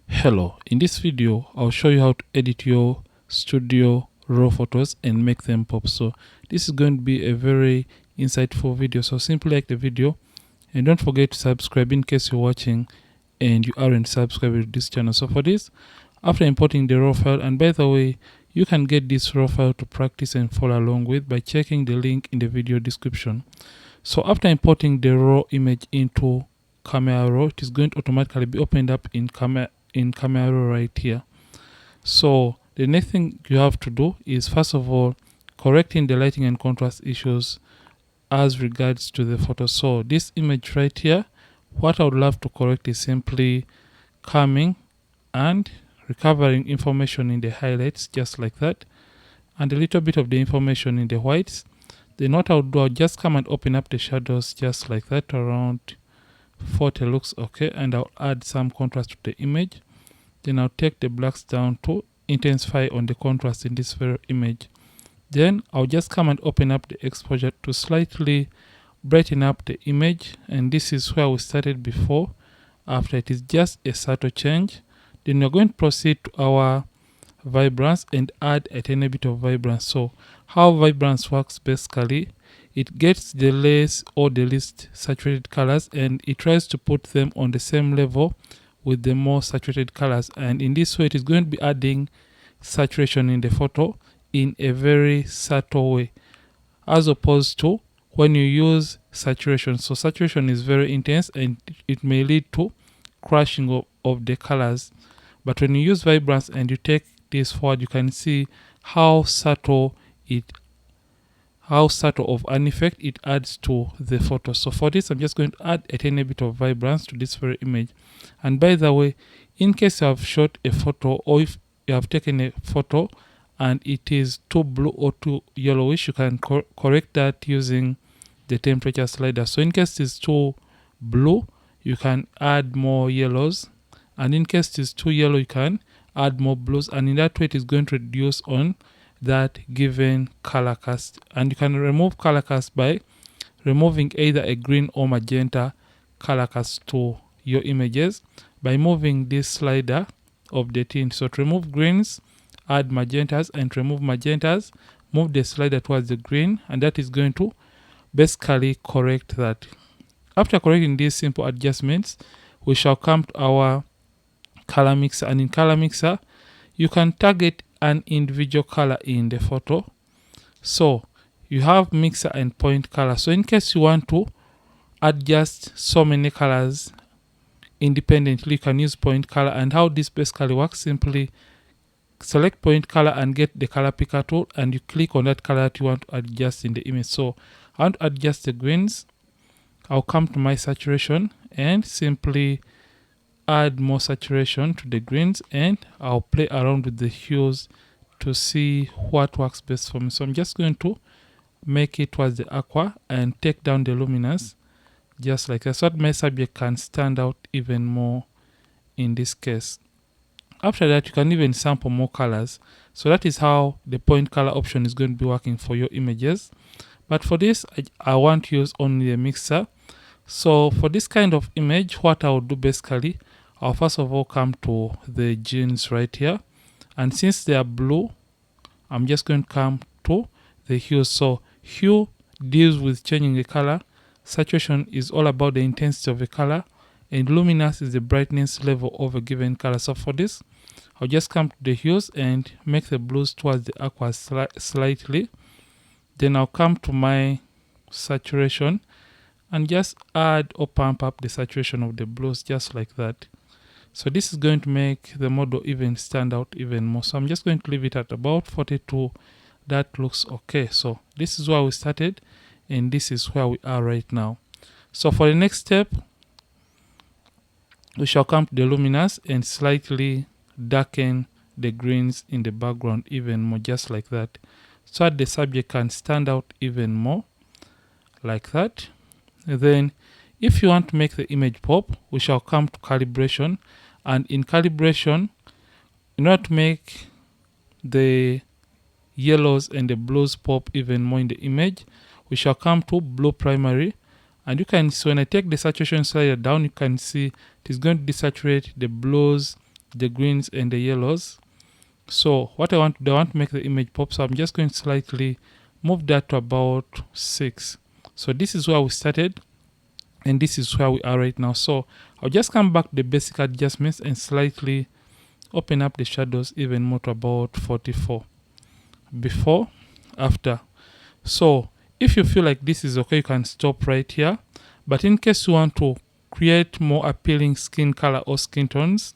Hello, in this video I'll show you how to edit your studio raw photos and make them pop. So this is going to be a very insightful video, so simply like the video and don't forget to subscribe in case you're watching and you aren't subscribed to this channel. So for this, after importing the raw file, and by the way, you can get this raw file to practice and follow along with by checking the link in the video description. So after importing the raw image into Camera Raw, it is going to automatically be opened up in Camera Raw right here. So the next thing you have to do is, first of all, correcting the lighting and contrast issues as regards to the photo. So this image right here, what I would love to correct is simply coming and recovering information in the highlights, just like that, and a little bit of the information in the whites. Then what I would do, I'll just come and open up the shadows just like that, around 40 looks okay, and I'll add some contrast to the image. Then I'll take the blacks down to intensify on the contrast in this very image. Then I'll just come and open up the exposure to slightly brighten up the image, and this is where we started before. After it is just a subtle change, then we're going to proceed to our vibrance and add a tiny bit of vibrance. So how vibrance works, basically it gets the less or the least saturated colors and it tries to put them on the same level with the more saturated colors, and in this way it is going to be adding saturation in the photo in a very subtle way, as opposed to when you use saturation. So saturation is very intense and it may lead to crashing of the colors, but when you use vibrance and you take this forward, you can see how subtle of an effect it adds to the photo. So for this, I'm just going to add a tiny bit of vibrance to this very image. And by the way, in case you have shot a photo, or if you have taken a photo and it is too blue or too yellowish, you can correct that using the temperature slider. So in case it's too blue, you can add more yellows, and in case it's too yellow, you can add more blues, and in that way it is going to reduce on that given color cast. And you can remove color cast by removing either a green or magenta color cast to your images by moving this slider of the tint. So to remove greens, add magentas, and to remove magentas, move the slider towards the green, and that is going to basically correct that. After correcting these simple adjustments, we shall come to our color mixer, and in color mixer you can target an individual color in the photo. So you have mixer and point color. So in case you want to adjust so many colors independently, you can use point color. And how this basically works, simply select point color and get the color picker tool, and you click on that color that you want to adjust in the image. So I want to adjust the greens. I'll come to my saturation and simply add more saturation to the greens, and I'll play around with the hues to see what works best for me. So I'm just going to make it towards the aqua and take down the luminous just like that, so that my subject can stand out even more in this case. After that, you can even sample more colors. So that is how the point color option is going to be working for your images. But for this, I want to use only a mixer. So for this kind of image, what I will do basically, I'll first of all come to the genes right here, and since they are blue, I'm just going to come to the hue. So hue deals with changing the color, saturation is all about the intensity of a color, and luminous is the brightness level of a given color. So for this, I'll just come to the hues and make the blues towards the aqua slightly. Then I'll come to my saturation and just add or pump up the saturation of the blues just like that. So this is going to make the model even stand out even more. So I'm just going to leave it at about 42. That looks okay. So this is where we started, and this is where we are right now. So for the next step, we shall come to the luminous and slightly darken the greens in the background even more, just like that, so that the subject can stand out even more like that. And then if you want to make the image pop, we shall come to calibration, and in calibration, in order to make the yellows and the blues pop even more in the image, we shall come to blue primary, and you can see when I take the saturation slider down, you can see it is going to desaturate the blues the greens and the yellows. So what I want to make the image pop, so I'm just going to slightly move that to about 6. So this is where we started and this is where we are right now. So I'll just come back to the basic adjustments and slightly open up the shadows even more to about 44. Before, after. So if you feel like this is okay, you can stop right here. But in case you want to create more appealing skin color or skin tones,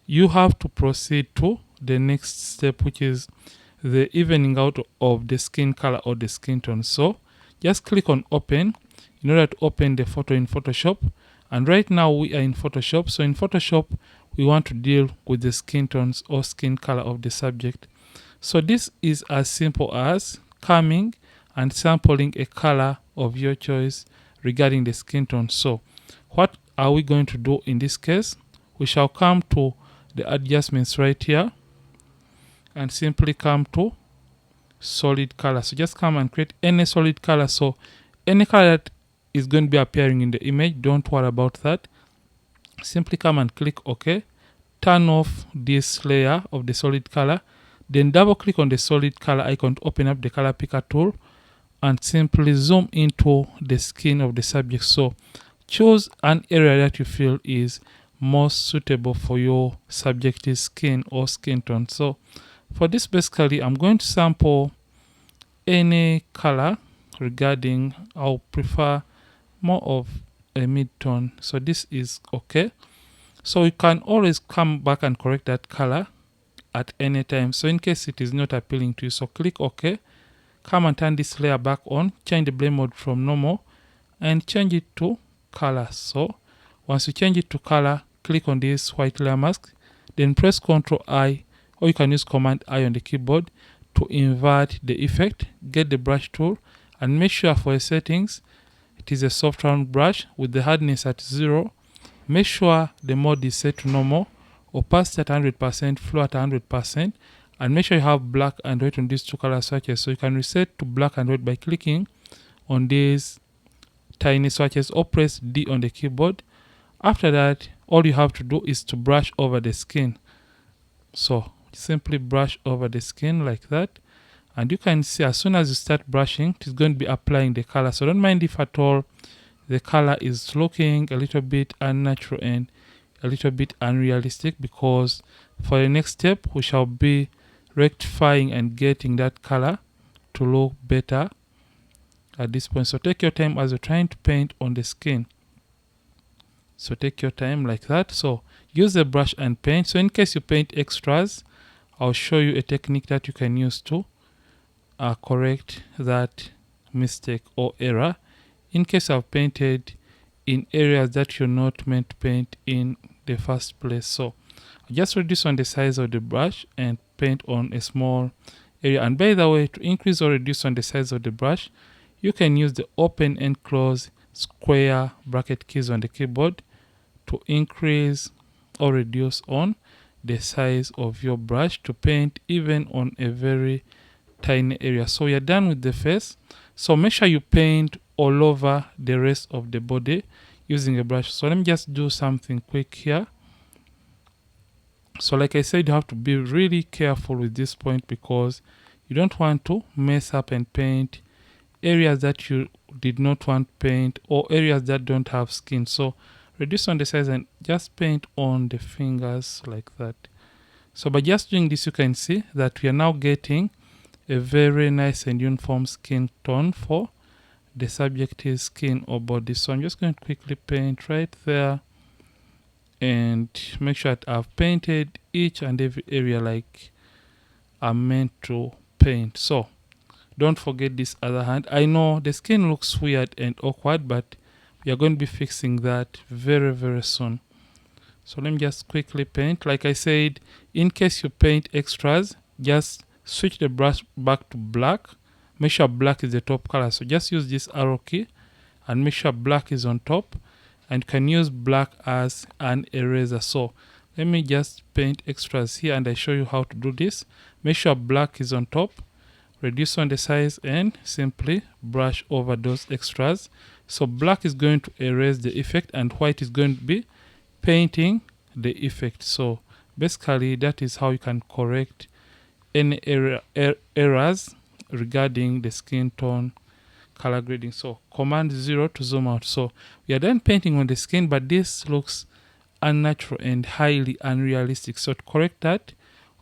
you have to proceed to the next step, which is the evening out of the skin color or the skin tone. So just click on open in order to open the photo in Photoshop. And right now we are in Photoshop. So in Photoshop, we want to deal with the skin tones or skin color of the subject. So this is as simple as coming and sampling a color of your choice regarding the skin tone. So what are we going to do in this case? We shall come to the adjustments right here and simply come to solid color. So just come and create any solid color. So any color that is going to be appearing in the image, don't worry about that. Simply come and click OK. Turn off this layer of the solid color. Then double click on the solid color icon to open up the color picker tool and simply zoom into the skin of the subject. So choose an area that you feel is most suitable for your subject's skin or skin tone. So for this, basically, I'm going to sample any color regarding, I'll prefer more of a mid-tone. So this is okay. So you can always come back and correct that color at any time. So in case it is not appealing to you, so click OK. Come and turn this layer back on, change the blend mode from normal and change it to color. So once you change it to color, click on this white layer mask, then press Ctrl I, or you can use Command I on the keyboard to invert the effect. Get the brush tool and make sure for your settings it is a soft round brush with the hardness at 0. Make sure the mode is set to normal, opacity at 100%, flow at 100%, and make sure you have black and white on these two color swatches. So you can reset to black and white by clicking on these tiny swatches or press D on the keyboard. After that, all you have to do is to brush over the skin. So simply brush over the skin like that, and you can see as soon as you start brushing, it is going to be applying the color. So don't mind if at all the color is looking a little bit unnatural and a little bit unrealistic, because for the next step we shall be rectifying and getting that color to look better at this point. So take your time as you're trying to paint on the skin. So take your time like that. So use the brush and paint. So in case you paint extras, I'll show you a technique that you can use to correct that mistake or error in case I've painted in areas that you're not meant to paint in the first place. So just reduce on the size of the brush and paint on a small area. And by the way, to increase or reduce on the size of the brush, you can use the open and close square bracket keys on the keyboard to increase or reduce on the size of your brush to paint even on a very tiny area. So you're done with the face. So make sure you paint all over the rest of the body using a brush. So let me just do something quick here. So like I said, you have to be really careful with this point because you don't want to mess up and paint areas that you did not want to paint or areas that don't have skin. So reduce on the size and just paint on the fingers like that. So by just doing this, you can see that we are now getting a very nice and uniform skin tone for the subject's skin or body. So I'm just going to quickly paint right there and make sure that I've painted each and every area like I'm meant to paint. So don't forget this other hand. I know the skin looks weird and awkward, but we are going to be fixing that very, very soon. So let me just quickly paint. Like I said, in case you paint extras, just switch the brush back to black. Make sure black is the top color. So just use this arrow key and make sure black is on top, and you can use black as an eraser. So let me just paint extras here and I show you how to do this. Make sure black is on top, reduce on the size and simply brush over those extras. So black is going to erase the effect and white is going to be painting the effect. So Basically, that is how you can correct any errors regarding the skin tone color grading. So command 0 to zoom out. So we are done painting on the skin, but this looks unnatural and highly unrealistic. So to correct that,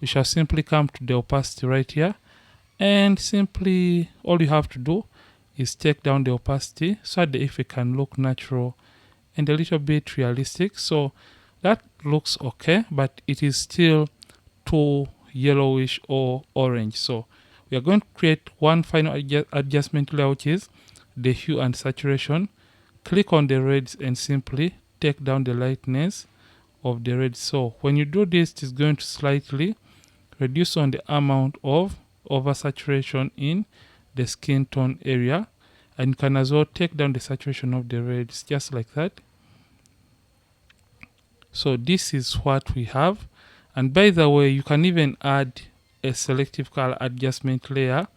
we shall simply come to the opacity right here, and simply all you have to do is take down the opacity so that the effect can look natural and a little bit realistic. So that looks okay, but it is still too yellowish or orange. So we are going to create one final adjustment layer, which is the hue and saturation. Click on the reds and simply take down the lightness of the red. So when you do this, it is going to slightly reduce on the amount of oversaturation in the skin tone area, and you can as well take down the saturation of the reds just like that. So this is what we have. And by the way, you can even add a selective color adjustment layer,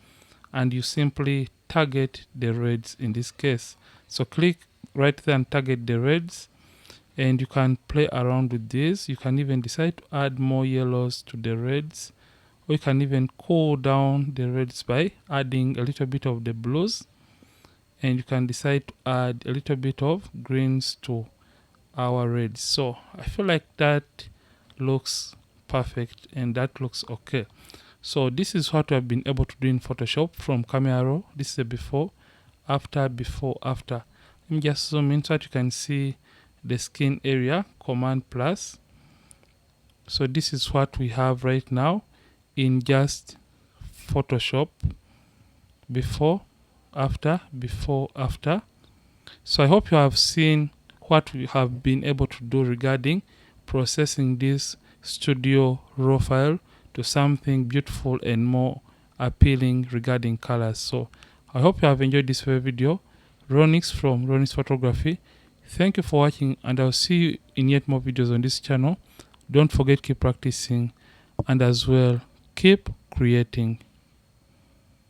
and you simply target the reds in this case. So click right there and target the reds, and you can play around with this. You can even decide to add more yellows to the reds, or you can even cool down the reds by adding a little bit of the blues, and you can decide to add a little bit of greens to our reds. So I feel like that looks perfect and that looks okay. So this is what we have been able to do in Photoshop from camera roll. This is a before, after. Let me just zoom in so that you can see the skin area, command plus. So this is what we have right now in just Photoshop, before, after. So I hope you have seen what we have been able to do regarding processing this studio raw file to something beautiful and more appealing regarding colors. So I hope you have enjoyed this video. Ronix from Ronix Photography. Thank you for watching, and I'll see you in yet more videos on this channel. Don't forget, keep practicing, and as well keep creating.